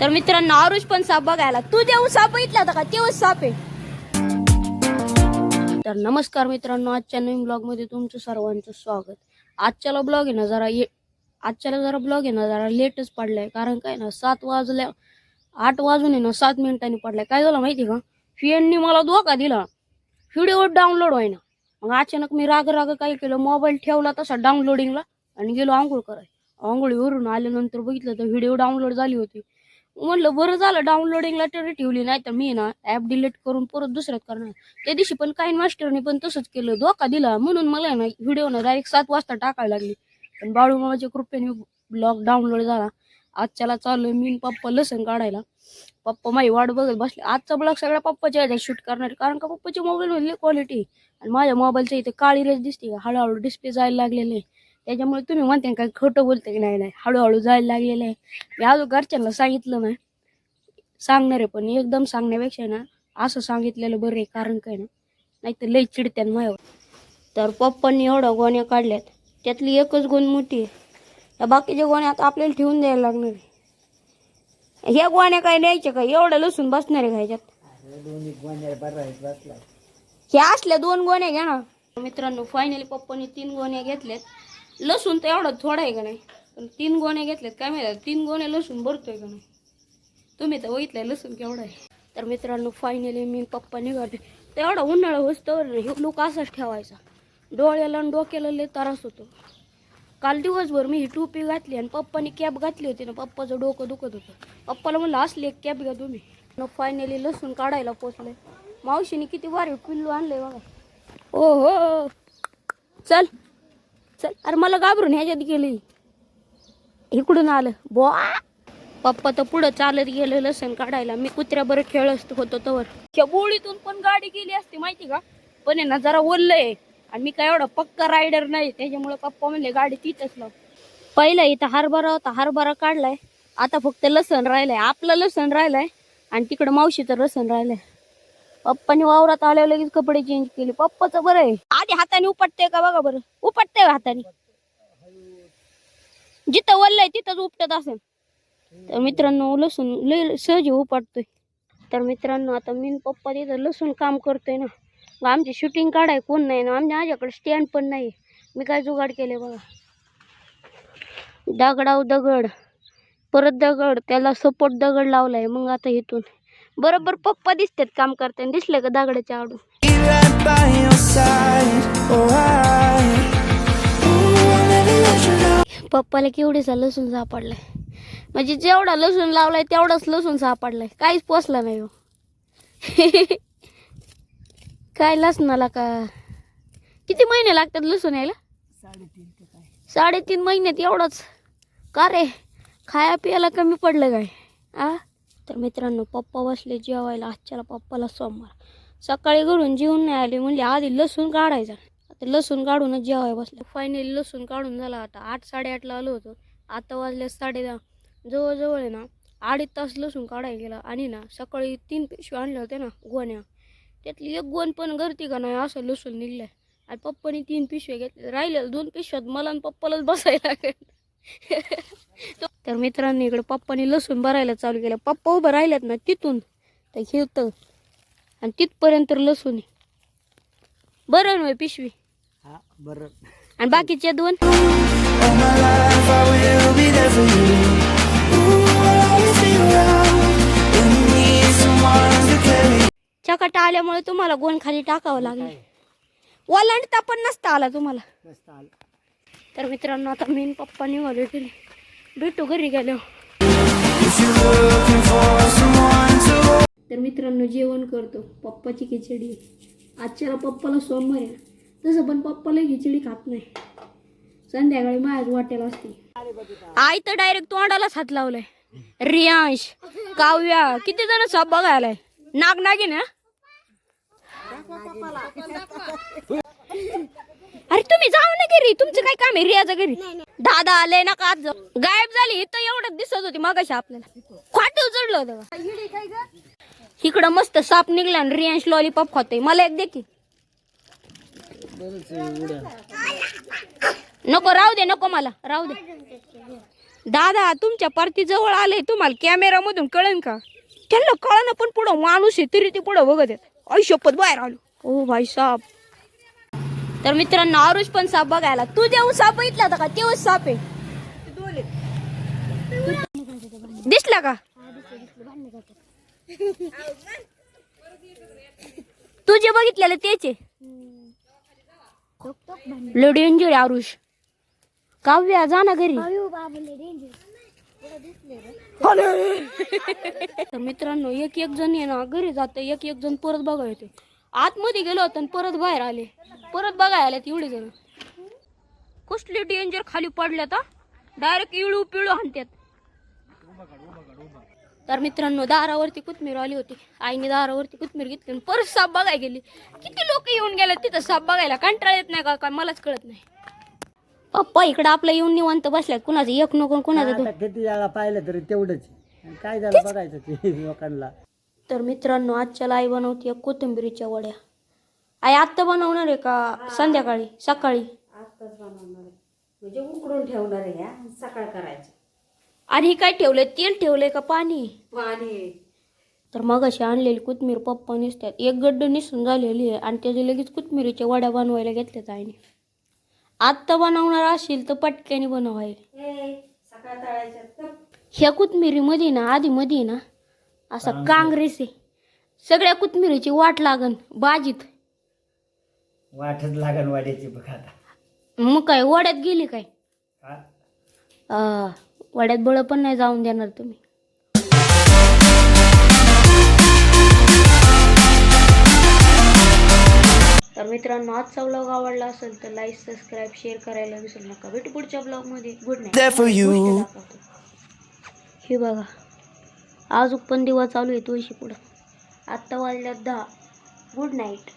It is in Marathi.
तर मित्रांनो आरुष पण साप बघायला. तू जेव्हा साप बघितला होता का तेव्हा साप आहे. तर नमस्कार मित्रांनो, आजच्या नवीन ब्लॉग मध्ये तुमचं सर्वांचं स्वागत. आजच्याला ब्लॉग आहे ना जरा लेटच पडलाय. कारण काय ना 8 वाजून आहे ना 7 मिनिटांनी पडलाय. काय झालं माहिती का, फ्रेंडनी मला धोका दिला, व्हिडिओ डाउनलोड व्हायना. मग अचानक मी राग काय केलं, मोबाईल ठेवला तसा डाउनलोडिंगला आणि गेलो आंघोळ करायला. आंघोळीवरून आल्यानंतर बघितलं तर व्हिडिओ डाउनलोड झाली होती. म्हणलं बरं झालं डाउनलोडिंगला तरी ठेवली, नाही तर मी ना ऍप डिलीट करून परत दुसऱ्यात करणार. त्या दिवशी पण काही मास्टरने पण तसंच केलं, धोका दिला. म्हणून मला ना व्हिडिओ ना डायरेक्ट 7 वाजता टाकायला लागली. पण बाळूमामाच्या कृपेने ब्लॉग डाउनलोड झाला. आजच्याला चाललोय मी पप्पा लसण काढायला. पप्पा माझी वाट बघत बसले. आजचा ब्लॉग सगळ्या पप्पाच्या ह्याच्यात शूट करणार, कारण का पप्पाच्या मोबाईल मधली क्वालिटी आणि माझ्या मोबाईलच्या इथे काळी रेष दिसते का, हळूहळू डिस्प्ले जायला लागलेले आहे. त्याच्यामुळे तुम्ही म्हणते काय खोटं बोलते की नाही, हळूहळू जायला लागलेलं आहे. मी अजून घरच्यांना सांगितलं नाही, सांगणार आहे. पण एकदम सांगण्यापेक्षा ना असं सांगितलेलं बरं आहे. कारण काय ना, नाहीतर लई चिडत्यान माझ्यावर. तर पप्पांनी एवढ्या गोण्या काढल्यात, त्यातली एकच गोण मोठी आहे. या बाकीच्या गोण्या आता आपल्याला ठेवून द्यायला लागणार आहे. ह्या गोण्या काय न्यायच्या का, एवढं लसूण बसणार आहे ह्याच्यात. ह्या असल्या 2 गोण्या घ्या ना. मित्रांनो फायनली पप्पांनी 3 गोण्या घेतल्यात. लसूण तर एवढा थोडा आहे का नाही, पण 3 गोण्या घेतल्यात. काय माहिती 3 गोण्या लसूण भरतोय का नाही. तुम्ही तर बघितलंय लसूण केवढा आहे. तर मित्रांनो फायनली मी पप्पा निघाले. तर एवढा उन्हाळा होतो हे लोक असाच ठेवायचा. डोळ्याला आणि डोक्याला लय त्रास होतो. काल दिवसभर मी ही टोपी घातली आणि पप्पानी कॅप घातली होती ना, पप्पाचं डोकं दुखत होतं. पप्पाला म्हणलं असली एक कॅप घ्या तुम्ही. फायनली लसूण काढायला पोचलंय. मावशीने किती भारी पिल्लू आणलंय बघा. ओ हो चल चल, अरे मला घाबरून ह्याच्यात गेली, इकडून आलं बुवा. पप्पा तर पुढं चालत गेलं लसण काढायला. मी कुत्र्याबरोबर खेळत होतो तवर त्या बोळीतून पण गाडी गेली असती माहिती का. पण आहे ना जरा ओललंय आणि मी काय एवढा पक्का रायडर नाही, त्याच्यामुळे पप्पा म्हणले गाडी तिथंच लाव. पहिला इथं हरभरा होता, हरभरा काढलाय. आता फक्त लसण राहिलंय, आपलं लसण राहिलंय आणि तिकडं मावशीचं लसण राहिलंय. पप्पाने वावरात आल्यावर लगेच कपडे चेंज केले. पप्पाचं बरं आहे, आधी हाताने उपटते का बघा बरं. उपटते हाताने, जिथं ओललंय तिथंच उपटत असेल. तर मित्रांनो लसूण लय सहज उपटतोय. तर मित्रांनो आता मी पप्पा तिथं लसूण काम करतोय ना. मग आमची शूटिंग काढाय कोण नाही ना, माझ्याकडे स्टँड पण नाही. मी काय जुगाड केले बघा, दगडाव दगड, परत दगड, त्याला सपोर्ट दगड लावलाय. मग आता इथून बरोबर पप्पा दिसतात काम करताना. दिसले का दगडाच्या आडून. पप्पाला केवढीसा लसूण सापडलाय, म्हणजे जेवढा लसूण लावलाय तेवढाच लसूण सापडलाय. काहीच पोचला नाही हो. काय लसणाला का किती महिने लागतात लसूण यायला? 3.5 महिन्यात एवढंच का रे? खाया पियाला कमी पडलं काय तर मित्रांनो पप्पा बसले जेवायला. आजच्याला पप्पाला सोमवार. सकाळी घरून जेवून नाही आले, म्हणजे आधी लसूण काढायचा. आता लसूण काढूनच जेवाय बसले. फायनली लसूण काढून झाला. आता 8-8:30ला आलो होतो, आता वाजले 10:30. जवळजवळ आहे ना 2.5 तास लसूण काढायला गेला. आणि ना सकाळी 3 पिशव्या आणल्या होत्या ना गोण्या, त्यातली एक गोण पण गर्ती का नाही असं लसूण निघलंय. आणि पप्पानी 3 पिशव्या घेतल्या, राहिलेल्या 2 पिशव्यात मला आणि पप्पालाच बसायला लागेल. तर मित्रांनो इकडे पप्पानी लसूण भरायला चालू केलं. पप्पा उभं राहिल्यात ना तिथून तर घेतं आणि तिथपर्यंत लसूण बरं नव्हे पिशवी बरं. आणि बाकीचे 2 चकाटा आल्यामुळे तुम्हाला गोण खाली टाकावं लागलं. ओलांडता पण नसता आला तुम्हाला. तर मित्रांनो आता मी पप्पा निघालो गेले, भेटू घरी गेलो. तर मित्रांनो जेवण करतो. पप्पाची खिचडी. आजच्याला पप्पाला सोमवार आहे, तसं पण पप्पाला खिचडी खात नाही. संध्याकाळी माझ्याच वाट्याला असते. आई तर डायरेक्ट तोंडालाच हात लावलाय. रियांश, काव्या, किती जण साप बघायलाय. नाग नागिन ना. अरे तुम्ही जाऊ ना घरी, तुमचं काय काम आहे रियाच्या घरी. दादा आले ना का आज गायब झाली. इथं एवढं दिसत होती मागाशी आपल्याला. खाट उचडलं होतं. इकडं मस्त साप निघला आणि रियांश लॉलीपॉप खातोय. मला एक दे की. नको राहू दे, नको मला राहू दे. दादा तुमच्या पार्टी जवळ आले, तुम्हाला कॅमेरा मधून कळेल का? त्यांना कळना पण पुढं माणूस आहे तरी ते पुढं बघत आहेत. आई शपथ बाहेर आलो. ओ भाई साहेब. तर मित्रांनो आरुष पण साप बघायला. तू जेव्हा साप बघितला होता का तेव्हाच साप आहे. दिसला का? तू जे बघितलेलं तेच आहे. लय डेंजर आरुष. काव्या जा ना घरी. तर मित्रांनो एक जण आहे ना घरी जाते, एक जण परत बघायला येते. आतमध्ये गेलो होतो आणि परत बाहेर आले, परत बघायला आले एवढे जण. कसले डेंजर खाली पडल्यात, डायरेक्ट इळू पिळू हाणत्यात. तर मित्रांनो दारावरती कोथमीर आली होती. आईने दारावरती कोथमीर घेतली आणि परत साप बघायला गेली. किती लोक येऊन गेले तिथं साप बघायला. कंटाळा येत नाही का काय मलाच कळत नाही. पप्पा इकडे आपलं येऊन निवांत बसल्यात. कुणाचं एक नको कुणाचं दोन. किती जागा पाहिलं तरी तेवढंच. काय झालं बघायचं ते लोकांना. तर मित्रांनो आजच्या आई बनवते कोथिंबीरीच्या वड्या. आई आत्ता बनवणार आहे का संध्याकाळी सकाळी? आत्ताच बनवणार आहे, म्हणजे उकडून ठेवणार आहे या सकाळ करायचं. आणि काय ठेवलंय? तेल ठेवलंय का पाणी? पाणी. तर मग अशी आणलेली कोथमीर पप्पा निसतात. एक गड्ड निसून झालेली आहे आणि त्याचे लगेच कोथमिरीच्या वड्या बनवायला घेतल्यात आईने. आत्ता बनवणार असेल तर पटक्याने बनवायला. सकाळ तळायच्या. ह्या कोथमिरीमध्ये ना आधी मध्ये ना असा काँग्रेस आहे. सगळ्या कोथमिरीची वाट लागन बाजीत. वाटच लागण वाड्याची बघ आता. मग काय वड्यात गेली काय? हा? वड्यात बळ पण नाही जाऊन देणार तुम्ही. तर मित्रांनो आजचा व्लॉग आवडला असेल तर लाईक सबस्क्राईब शेअर करायला विसरू नका. भेटू पुढच्या ब्लॉग मध्ये. Good night. हे बघा आज पण दिवा चालू आहे तुळशी पुढं. आत्ता वाजल्यात 10. Good night.